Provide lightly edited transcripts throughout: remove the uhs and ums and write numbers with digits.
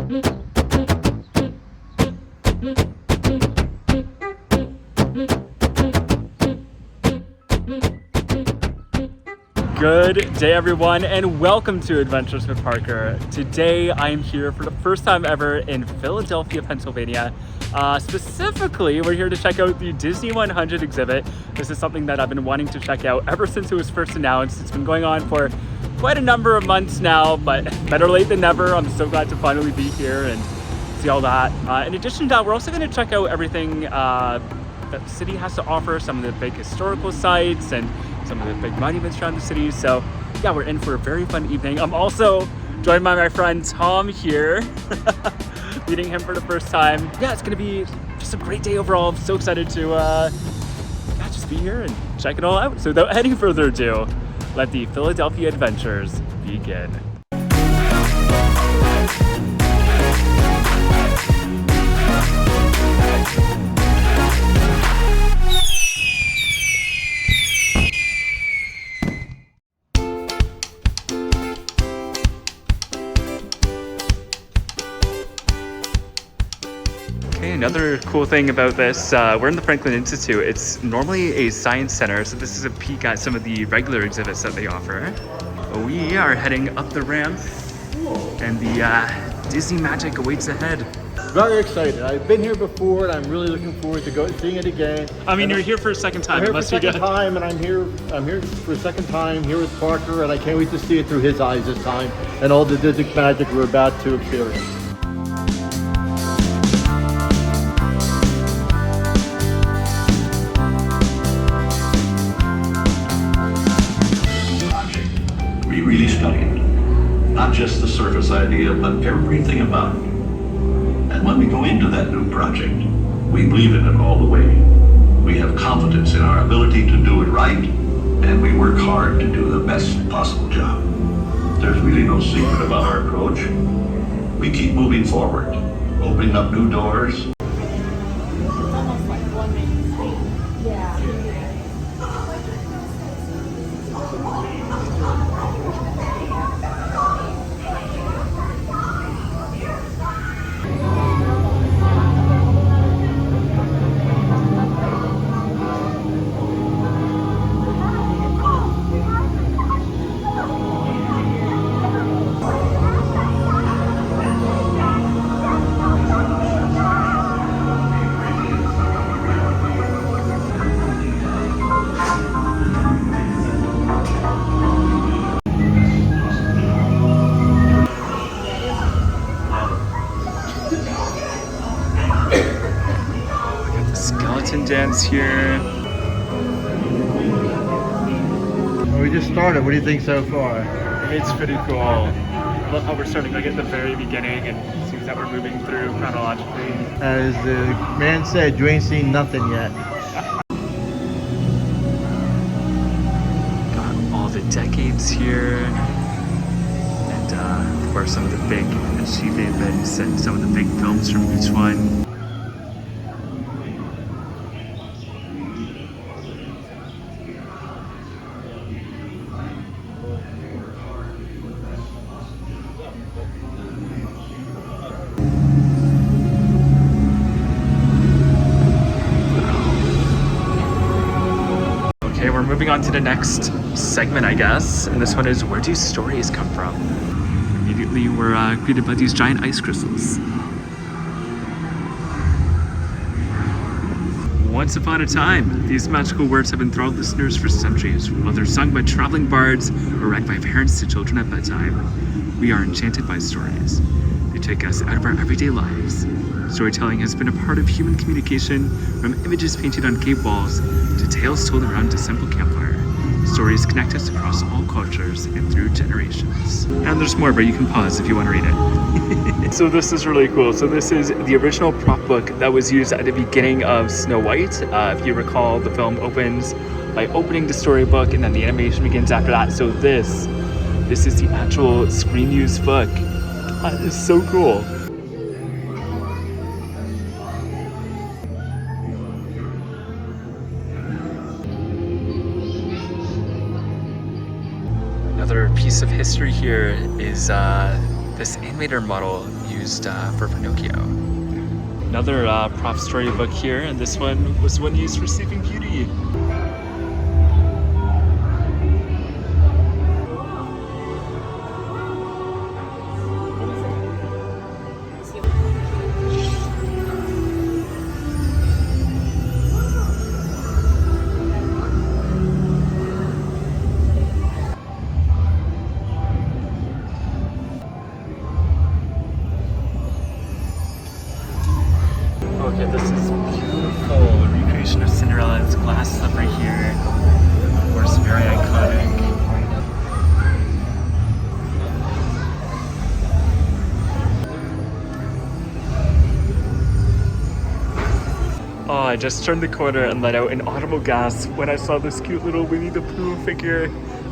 Good day everyone, and welcome to Adventures with Parker. Today I am here for the first time ever in Philadelphia, Pennsylvania. Specifically, we're here to check out the Disney 100 exhibit. This is something that I've been wanting to check out ever since it was first announced. It's been going on for quite a number of months now, but better late than never. I'm so glad to finally be here and see all that. In addition to that, we're also going to check out everything that the city has to offer, some of the big historical sites and some of the big monuments around the city. So yeah, we're in for a very fun evening. I'm also joined by my friend Tom here, meeting him for the first time. Yeah, it's gonna be just a great day overall. I'm so excited to just be here and check it all out. So without any further ado, let the Philadelphia adventures begin. Another cool thing about this, we're in the Franklin Institute. It's normally a science center, so this is a peek at some of the regular exhibits that they offer. We are heading up the ramp, and the Disney magic awaits ahead. Very excited. I've been here before, and I'm really looking forward to seeing it again. I mean, you're here for a second time. I'm here for a second time, and I'm here for a second time here with Parker, and I can't wait to see it through his eyes this time, and all the Disney magic we're about to experience. We really studied not just the surface idea, but everything about it. And when we go into that new project, we believe in it all the way. We have confidence in our ability to do it right, and we work hard to do the best possible job. There's really no secret about our approach. We keep moving forward, opening up new doors. Dance here. Well, we just started. What do you think so far? It's pretty cool. I love how we're starting like at the very beginning, and it seems that we're moving through chronologically. As the man said, you ain't seen nothing yet. Got all the decades here, and of course some of the big achievements and some of the big films from each one. Okay, we're moving on to the next segment, I guess, and this one is, where do stories come from? Immediately we're greeted by these giant ice crystals. Once upon a time, these magical words have enthralled listeners for centuries, whether sung by traveling bards or read by parents to children at bedtime. We are enchanted by stories. They take us out of our everyday lives. Storytelling has been a part of human communication, from images painted on cave walls to tales told around a simple campfire. Stories connect us across all cultures and through generations. And there's more, but you can pause if you want to read it. So this is really cool. So this is the original prop book that was used at the beginning of Snow White. If you recall, the film opens by opening the storybook, and then the animation begins after that. So this is the actual screen used book. That is so cool. Another piece of history here is this animator model used for Pinocchio. Another prop storybook here, and this one was one used for Sleeping Beauty. Okay, this is beautiful. Recreation of Cinderella's glass slipper here. Of course, very iconic. Oh, I just turned the corner and let out an audible gasp when I saw this cute little Winnie the Pooh figure.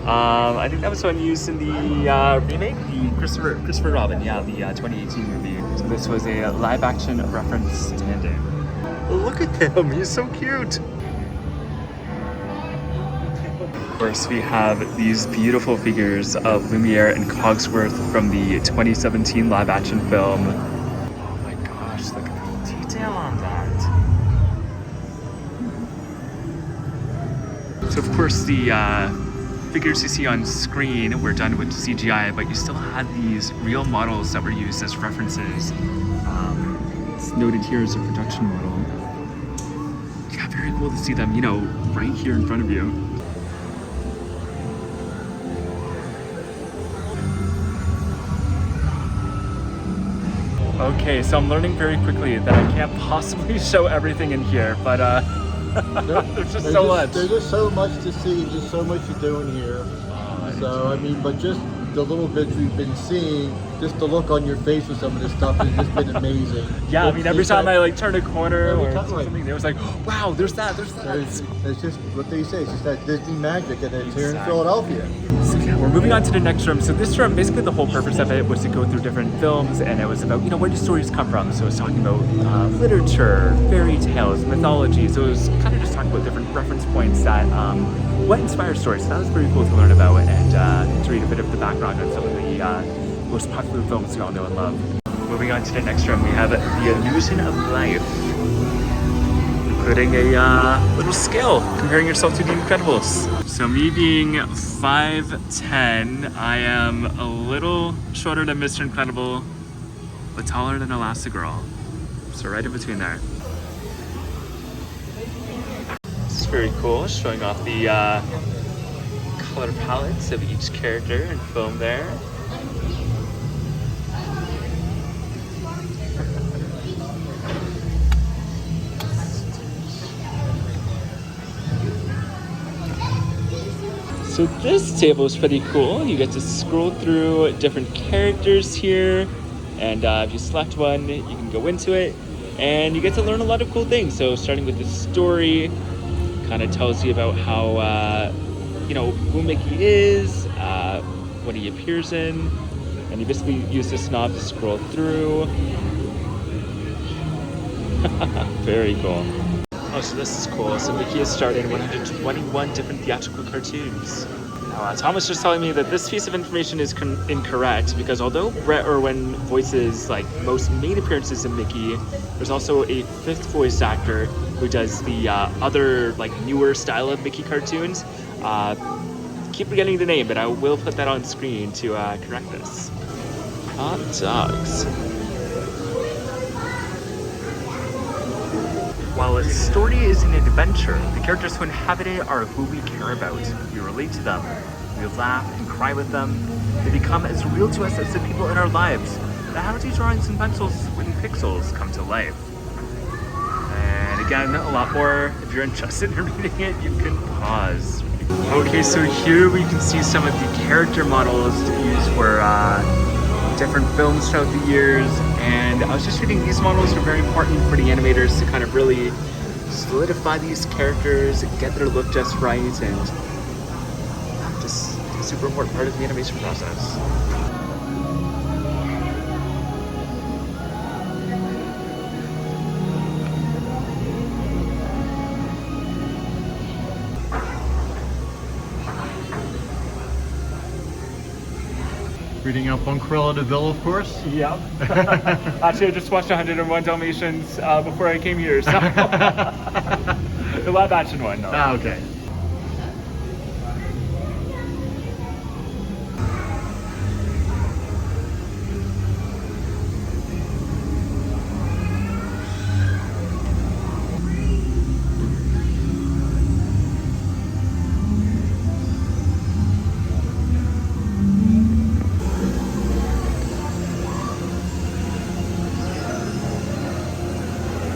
I think that was one used in the remake, the Christopher Robin, yeah, the 2018 movie. So this was a live-action reference stand-in. Look at him, he's so cute. Of course, we have these beautiful figures of Lumiere and Cogsworth from the 2017 live-action film. Oh my gosh, look at the detail on that. So of course the figures you see on screen were done with CGI, but you still had these real models that were used as references. It's noted here as a production model. Yeah, very cool to see them, you know, right here in front of you. Okay, so I'm learning very quickly that I can't possibly show everything in here, but there's just so much. There's just so much to see, just so much to do in here. So, I mean, but just the little bits we've been seeing, just the look on your face with some of this stuff has just been amazing. Yeah, I mean, every time I like turn a corner or time, something, they was like, wow, there's that. It's just what they say, it's just that Disney magic, and it's here in Philadelphia. So yeah, we're moving on to the next room. So this room, basically the whole purpose of it was to go through different films, and it was about, you know, where do stories come from? So it was talking about literature, fairy tales, mythology. So it was kind of just talking about different reference points that, what inspires stories. So that was very cool to learn about and to read a bit of the background on some of the most popular films we all know and love. Moving on to the next room, we have The Illusion of Life, including a little scale comparing yourself to The Incredibles. So me being 5'10", I am a little shorter than Mr. Incredible, but taller than Elastigirl. So right in between there. This is very cool, showing off the color palettes of each character and film there. So this table is pretty cool. You get to scroll through different characters here, and if you select one, you can go into it, and you get to learn a lot of cool things. So starting with the story, kind of tells you about how, you know, who Mickey is, what he appears in, and you basically use this knob to scroll through. Very cool. Oh, so this is cool. So Mickey has starred in 121 different theatrical cartoons. Now, Thomas was telling me that this piece of information is incorrect because although Brett Irwin voices like most main appearances in Mickey, there's also a fifth voice actor who does the other like newer style of Mickey cartoons. Keep forgetting the name, but I will put that on screen to correct this. Hot dogs. While a story is an adventure, the characters who inhabit it are who we care about. We relate to them. We laugh and cry with them. They become as real to us as the people in our lives. Now, how do drawings and pencils with pixels come to life? And again, a lot more. If you're interested in reading it, you can pause. Okay, so here we can see some of the character models used for different films throughout the years, and I was just reading these models are very important for the animators to kind of really solidify these characters, get their look just right, and just a super important part of the animation process. Reading up on Cruella de Vil, of course. Yep. Actually, I just watched 101 Dalmatians before I came here, so. The live action one, though. Ah, okay.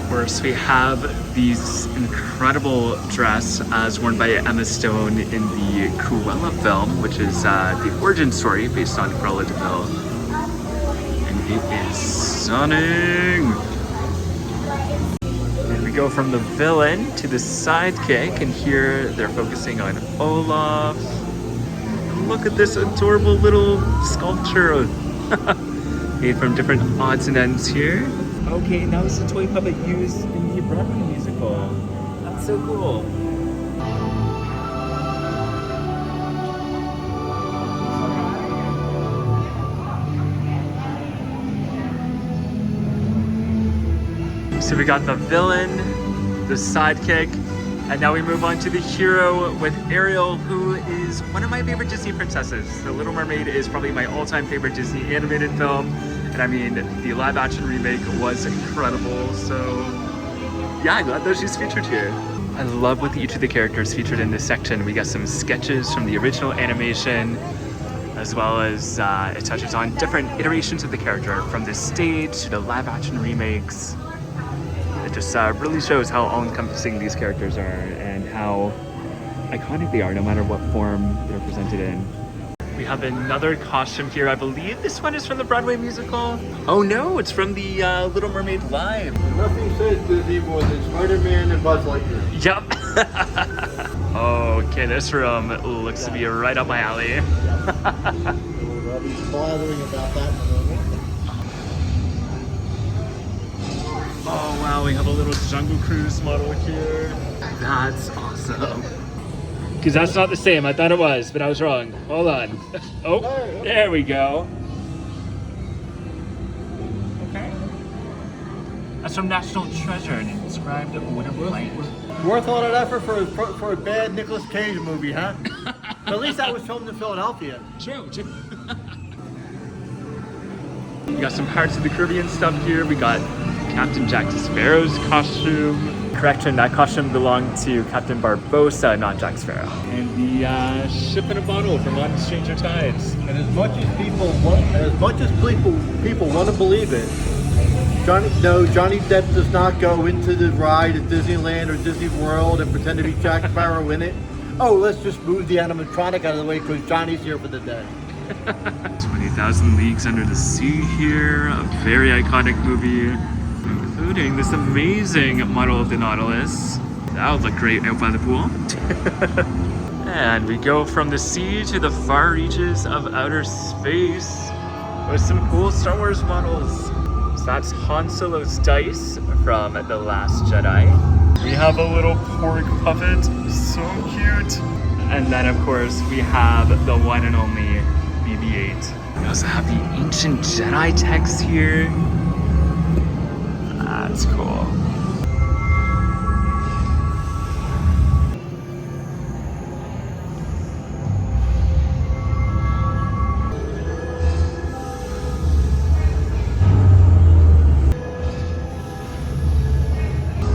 Of course, we have these incredible dress as worn by Emma Stone in the Cruella film, which is the origin story based on Cruella de Vil. And it is stunning! And we go from the villain to the sidekick, and here they're focusing on Olaf. Look at this adorable little sculpture made from different odds and ends here. Okay, now this is a toy puppet used in the Broadway musical. That's so cool. So we got the villain, the sidekick, and now we move on to the hero with Ariel, who is one of my favorite Disney princesses. The Little Mermaid is probably my all-time favorite Disney animated film. And I mean, the live action remake was incredible, so yeah, I'm glad that she's featured here. I love with each of the characters featured in this section. We got some sketches from the original animation, as well as it touches on different iterations of the character, from the stage to the live action remakes. It just really shows how all-encompassing these characters are and how iconic they are, no matter what form they're presented in. We have another costume here. I believe this one is from the Broadway musical. Oh no, it's from the Little Mermaid Live. Nothing says Disney more than Spider-Man and Buzz Lightyear. Yep. Okay, this room looks to be right up my alley. We'll be blathering about that in a moment. Oh wow, we have a little Jungle Cruise model here. That's awesome. Because that's not the same. I thought it was, but I was wrong. Hold on. Oh, there we go. Okay. That's from National Treasure, and it's inscribed Winter Light. Worth all that effort for a bad Nicolas Cage movie, huh? But at least that was filmed in Philadelphia. True. We got some Pirates of the Caribbean stuff here. We got Captain Jack Sparrow's costume. Correction, that costume belonged to Captain Barbossa, not Jack Sparrow. And the ship in a bottle from On Stranger Tides. And as much as people want to believe it, Johnny Depp does not go into the ride at Disneyland or Disney World and pretend to be Jack Sparrow in it. Oh, let's just move the animatronic out of the way because Johnny's here for the day. 20,000 Leagues Under the Sea here, a very iconic movie, including this amazing model of the Nautilus. That would look great out by the pool. And we go from the sea to the far reaches of outer space with some cool Star Wars models. So that's Han Solo's dice from The Last Jedi. We have a little porg puppet, so cute. And then of course we have the one and only BB-8. We also have the ancient Jedi text here. That's cool.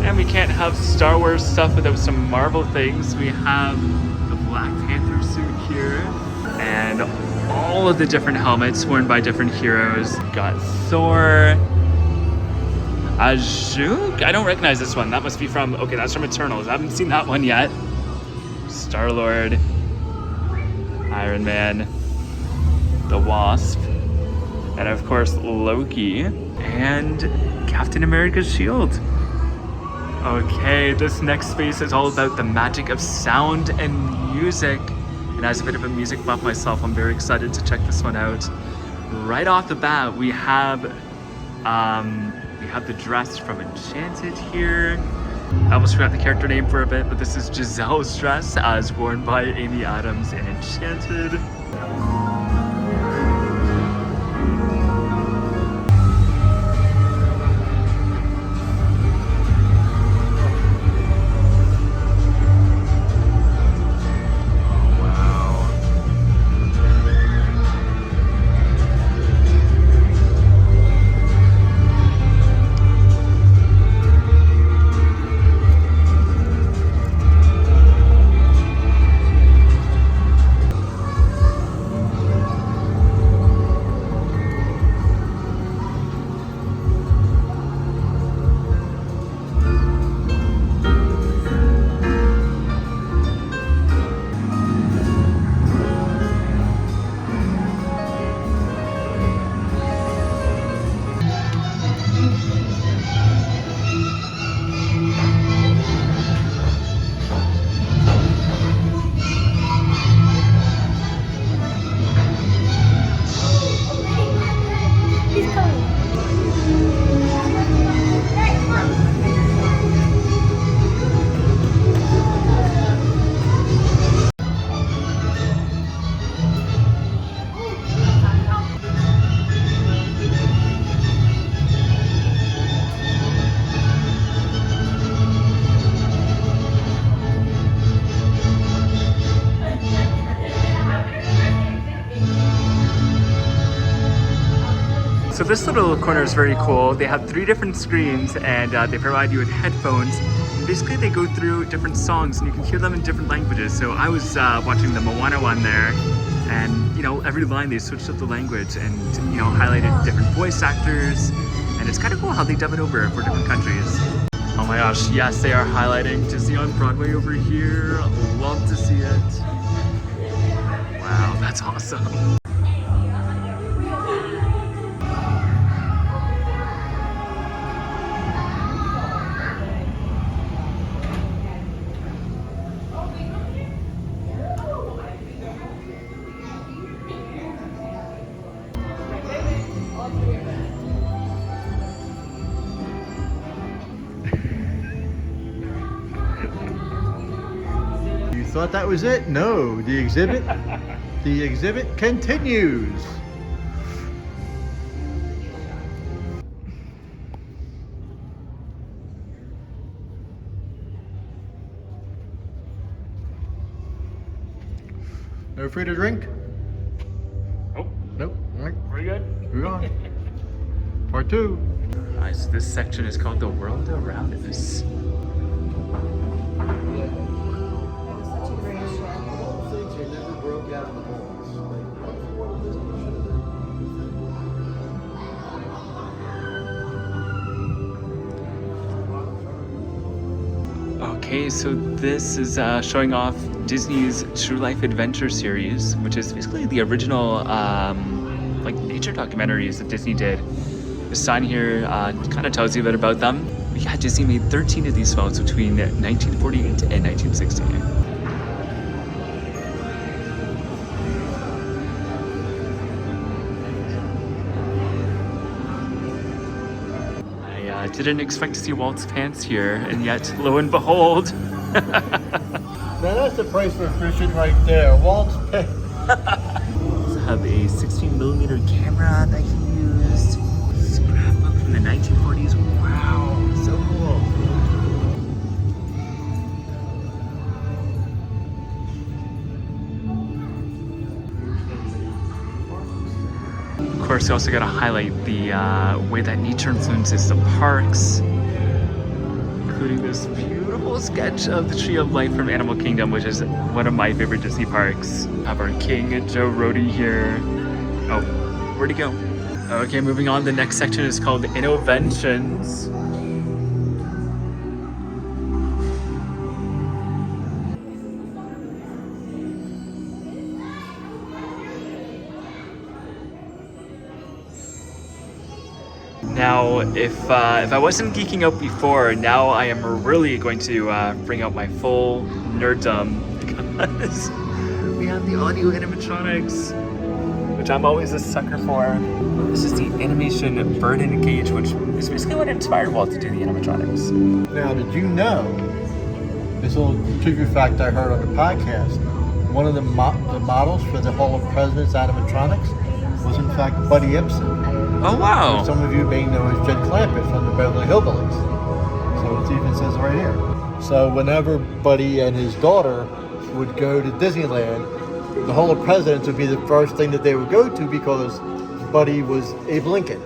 And we can't have Star Wars stuff without some Marvel things. We have the Black Panther suit here, and all of the different helmets worn by different heroes. Got Thor, Ajuk? I don't recognize this one. That must be from, okay, that's from Eternals. I haven't seen that one yet. Star-Lord, Iron Man, the Wasp, and of course Loki, and Captain America's shield. Okay, this next space is all about the magic of sound and music. And as a bit of a music buff myself, I'm very excited to check this one out. Right off the bat, we have the dress from Enchanted here. I almost forgot the character name for a bit, but this is Giselle's dress as worn by Amy Adams in Enchanted. this little corner is very cool. They have 3 different screens and they provide you with headphones. Basically, they go through different songs and you can hear them in different languages. So I was watching the Moana one there, and you know, every line they switched up the language and you know, highlighted different voice actors. And it's kind of cool how they dub it over for different countries. Oh my gosh, yes, they are highlighting Disney on Broadway over here. Love to see it. Wow, that's awesome. Thought that was it? No, the exhibit continues. No free to drink? Oh, Nope. All right, pretty good. move on. Part 2. Alright, so this section is called The World Around Us. Okay, so this is showing off Disney's True Life Adventure series, which is basically the original like nature documentaries that Disney did. The sign here kind of tells you a bit about them. Yeah, Disney made 13 of these films between 1948 and 1968. I didn't expect to see Walt's pants here, and yet, lo and behold. Now that's the price for fishing right there. Walt's pay. Also have a 16mm camera that he used. Scrapbook from the 1940s. Wow, so cool. Of course, you also got to highlight the way that nature influences the parks, including this beautiful sketch of the Tree of Life from Animal Kingdom, which is one of my favorite Disney parks. We have our King Joe Rohde here. Oh, where'd he go? Okay, moving on. The next section is called Innoventions. Now, if I wasn't geeking out before, now I am really going to bring out my full nerddom, because we have the audio animatronics, which I'm always a sucker for. This is the animation Bird in a Cage, which is basically what inspired Walt to do the animatronics. Now, did you know, this little trivia fact I heard on the podcast, one of the models for the Hall of Presidents animatronics was in fact Buddy Ibsen. Oh, wow. Some of you may know as Jed Clampett from the Beverly Hillbillies. So it even says it right here. So whenever Buddy and his daughter would go to Disneyland, the Hall of Presidents would be the first thing that they would go to because Buddy was Abe Lincoln.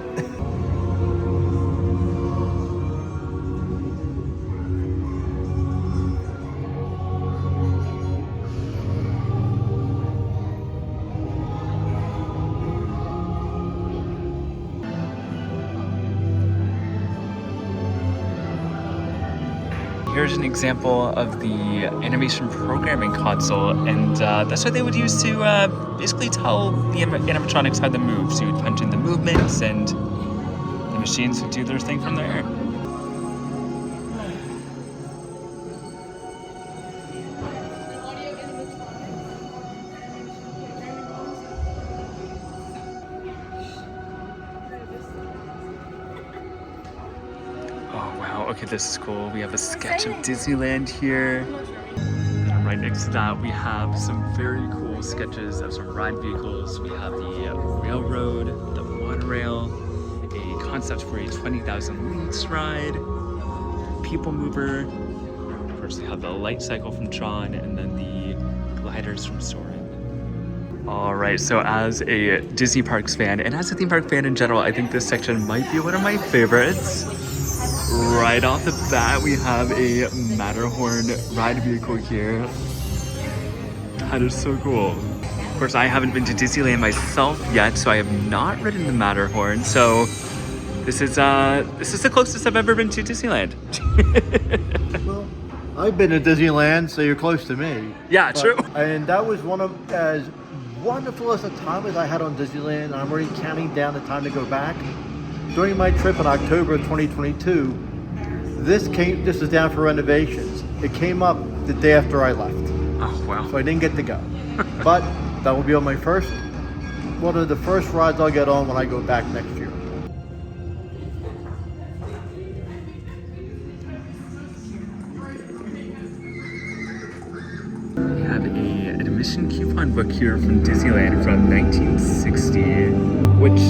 Here's an example of the animation programming console, and that's what they would use to basically tell the animatronics how to move. So you would punch in the movements, and the machines would do their thing from there. Okay, this is cool. We have a sketch of Disneyland here. And right next to that, we have some very cool sketches of some ride vehicles. We have the railroad, the monorail, a concept for a 20,000 Leagues ride, People Mover. Of course, we have the light cycle from Tron, and then the gliders from Soarin'. All right, so as a Disney Parks fan and as a theme park fan in general, I think this section might be one of my favorites. Right off the bat, we have a Matterhorn ride vehicle here. That is so cool. Of course, I haven't been to Disneyland myself yet, so I have not ridden the Matterhorn. So this is the closest I've ever been to Disneyland. Well, I've been to Disneyland, so you're close to me. Yeah, true. And that was one of as wonderful as a time as I had on Disneyland. I'm already counting down the time to go back. During my trip in October of 2022, this is down for renovations. It came up the day after I left. Oh, wow. So I didn't get to go. But that will be on one of the first rides I'll get on when I go back next year. We have an admission coupon book here from Disneyland from 1960, which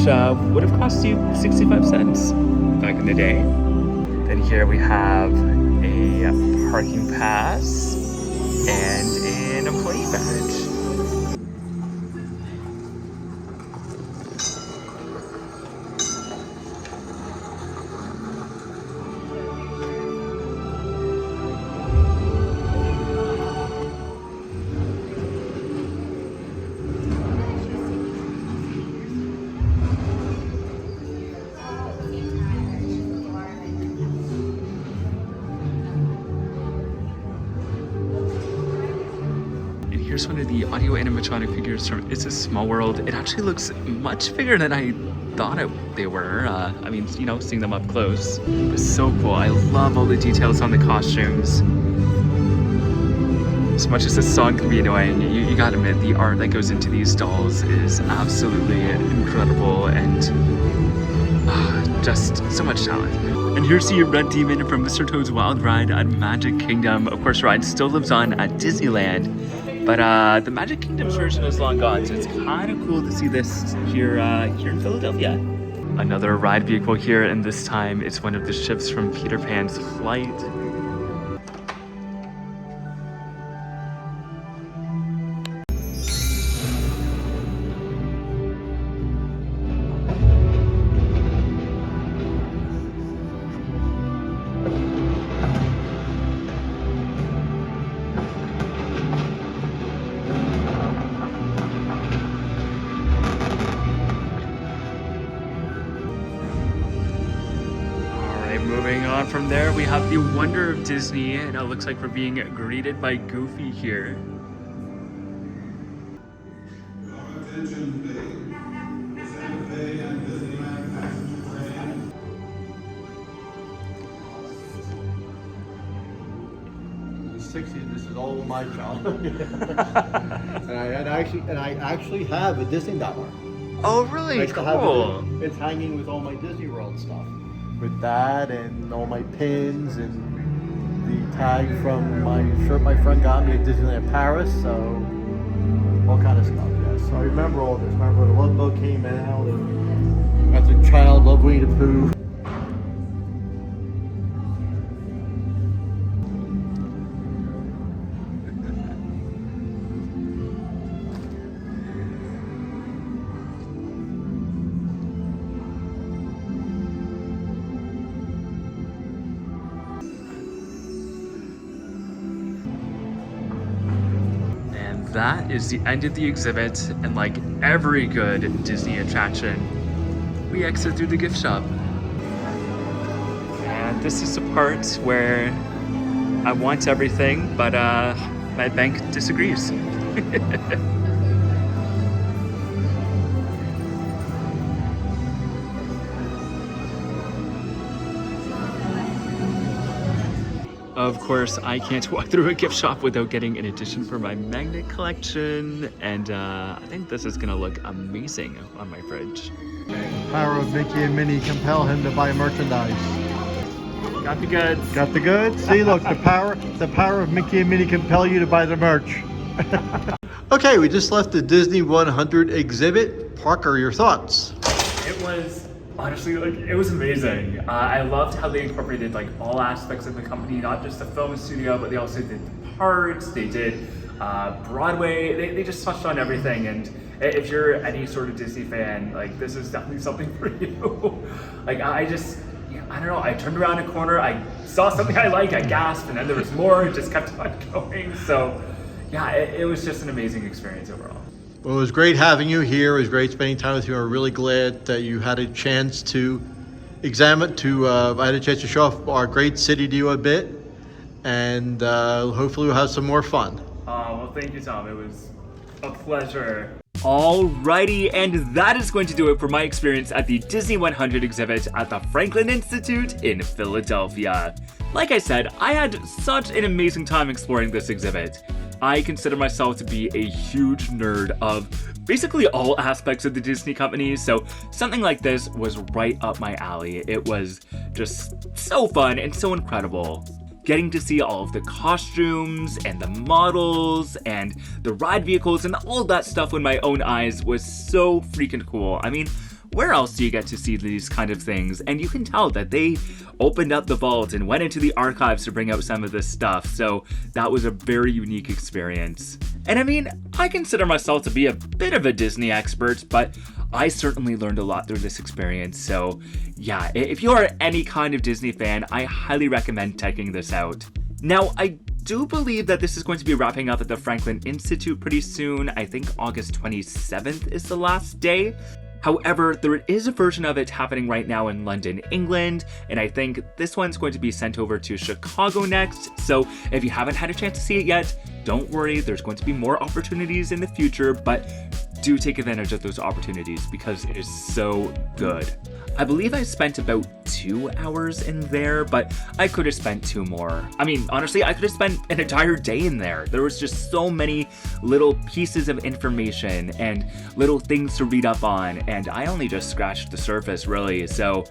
would have cost you 65 cents back in the day. Then here we have a parking pass and an employee badge. Here's one of the audio animatronic figures from It's a Small World. It actually looks much bigger than I thought they were. I mean, you know, seeing them up close. It's so cool. I love all the details on the costumes. As much as this song can be annoying, you gotta admit the art that goes into these dolls is absolutely incredible and just so much talent. And here's the Red Demon from Mr. Toad's Wild Ride at Magic Kingdom. Of course, ride still lives on at Disneyland. But the Magic Kingdom's version is long gone, so it's kind of cool to see this here in Philadelphia. Another ride vehicle here, and this time it's one of the ships from Peter Pan's flight. Moving on from there, we have the Wonder of Disney, and it looks like we're being greeted by Goofy here. In the 60s, this is all my childhood. and I actually have a Disney dollar. Oh, really? Cool. It's hanging with all my Disney World stuff. With that and all my pins and the tag from my shirt my friend got me at Disneyland Paris, so all kind of stuff, yes. So I remember all this. Remember when the Love Boat came out and as a child loved Winnie the Pooh. That is the end of the exhibit, and like every good Disney attraction, we exit through the gift shop. And this is the part where I want everything, but my bank disagrees. Of course, I can't walk through a gift shop without getting an addition for my magnet collection, and I think this is gonna look amazing on my fridge. Power of Mickey and Minnie compel him to buy merchandise. Got the goods. Got the goods? See, look, the power of Mickey and Minnie compel you to buy the merch. Okay, we just left the Disney 100 exhibit. Parker, your thoughts? It was honestly, like, it was amazing. I loved how they incorporated like all aspects of the company, not just the film studio, but they also did the parks, they did Broadway, they just touched on everything, and if you're any sort of Disney fan, like this is definitely something for you. Like I just, I don't know, I turned around a corner, I saw something I liked, I gasped, and then there was more, it just kept on going. So yeah, it was just an amazing experience overall. Well, it was great having you here. It was great spending time with you. I'm really glad that you had a chance to I had a chance to show off our great city to you a bit, and hopefully we'll have some more fun. Well, thank you, Tom. It was a pleasure. Alrighty, and that is going to do it for my experience at the Disney 100 exhibit at the Franklin Institute in Philadelphia. Like I said, I had such an amazing time exploring this exhibit. I consider myself to be a huge nerd of basically all aspects of the Disney company, so something like this was right up my alley. It was just so fun and so incredible. Getting to see all of the costumes and the models and the ride vehicles and all that stuff with my own eyes was so freaking cool. I mean, where else do you get to see these kind of things? And you can tell that they opened up the vault and went into the archives to bring out some of this stuff, so that was a very unique experience. And I mean, I consider myself to be a bit of a Disney expert, but I certainly learned a lot through this experience, so yeah, if you are any kind of Disney fan, I highly recommend checking this out. Now, I do believe that this is going to be wrapping up at the Franklin Institute pretty soon. I think August 27th is the last day. However, there is a version of it happening right now in London, England, and I think this one's going to be sent over to Chicago next. So if you haven't had a chance to see it yet, don't worry, there's going to be more opportunities in the future, but do take advantage of those opportunities because it is so good. I believe I spent about 2 hours in there, but I could have spent 2 more. I mean, honestly, I could have spent an entire day in there. There was just so many little pieces of information and little things to read up on, and I only just scratched the surface, really. So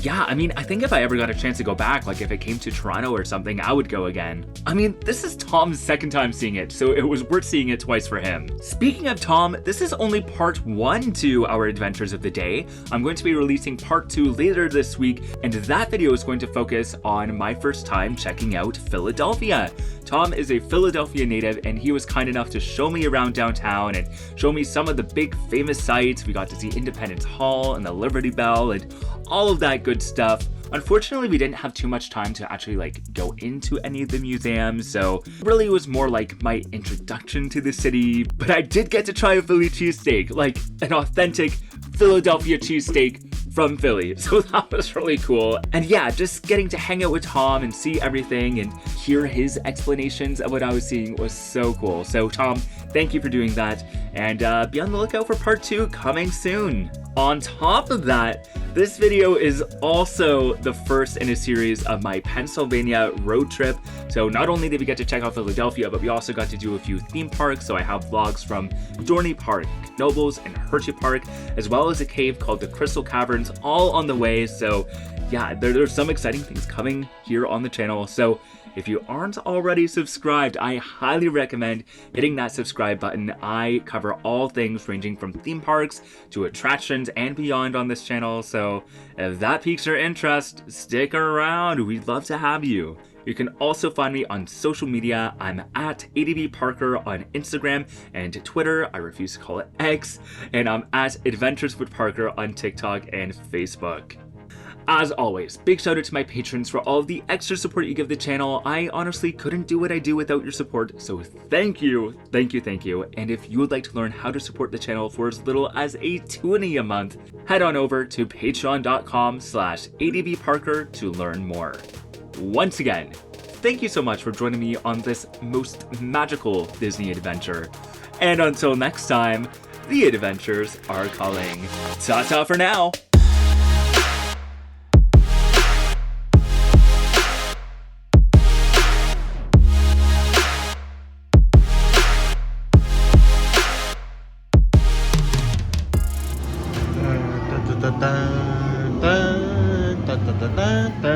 yeah, I mean, I think if I ever got a chance to go back, like if it came to Toronto or something, I would go again. I mean, this is Tom's second time seeing it, so it was worth seeing it twice for him. Speaking of Tom, this is only part 1 to our adventures of the day. I'm going to be releasing part 2 later this week, and that video is going to focus on my first time checking out Philadelphia. Tom is a Philadelphia native, and he was kind enough to show me around downtown and show me some of the big famous sites. We got to see Independence Hall and the Liberty Bell and all of that good stuff. Unfortunately, we didn't have too much time to actually go into any of the museums, so really it was more like my introduction to the city, but I did get to try a Philly cheesesteak, like an authentic Philadelphia cheesesteak from Philly, so that was really cool. And yeah, just getting to hang out with Tom and see everything and hear his explanations of what I was seeing was so cool. So Tom, thank you for doing that, and be on the lookout for part 2 coming soon. On top of that, this video is also the first in a series of my Pennsylvania road trip. So not only did we get to check out Philadelphia, but we also got to do a few theme parks. So I have vlogs from Dorney Park, Nobles, and Hershey Park, as well as a cave called the Crystal Caverns, all on the way. So yeah, there's some exciting things coming here on the channel. So if you aren't already subscribed, I highly recommend hitting that subscribe button. I cover all things ranging from theme parks to attractions and beyond on this channel, so if that piques your interest, stick around. We'd love to have you. You can also find me on social media. I'm at ADBParker on Instagram and Twitter. I refuse to call it X. And I'm at Adventures with Parker on TikTok and Facebook. As always, big shout out to my patrons for all of the extra support you give the channel. I honestly couldn't do what I do without your support, so thank you, thank you, thank you. And if you would like to learn how to support the channel for as little as a $20 a month, head on over to patreon.com/ADBParker to learn more. Once again, thank you so much for joining me on this most magical Disney adventure. And until next time, the adventures are calling. Ta-ta for now! Da, da, da, da, da, da, da, da, da.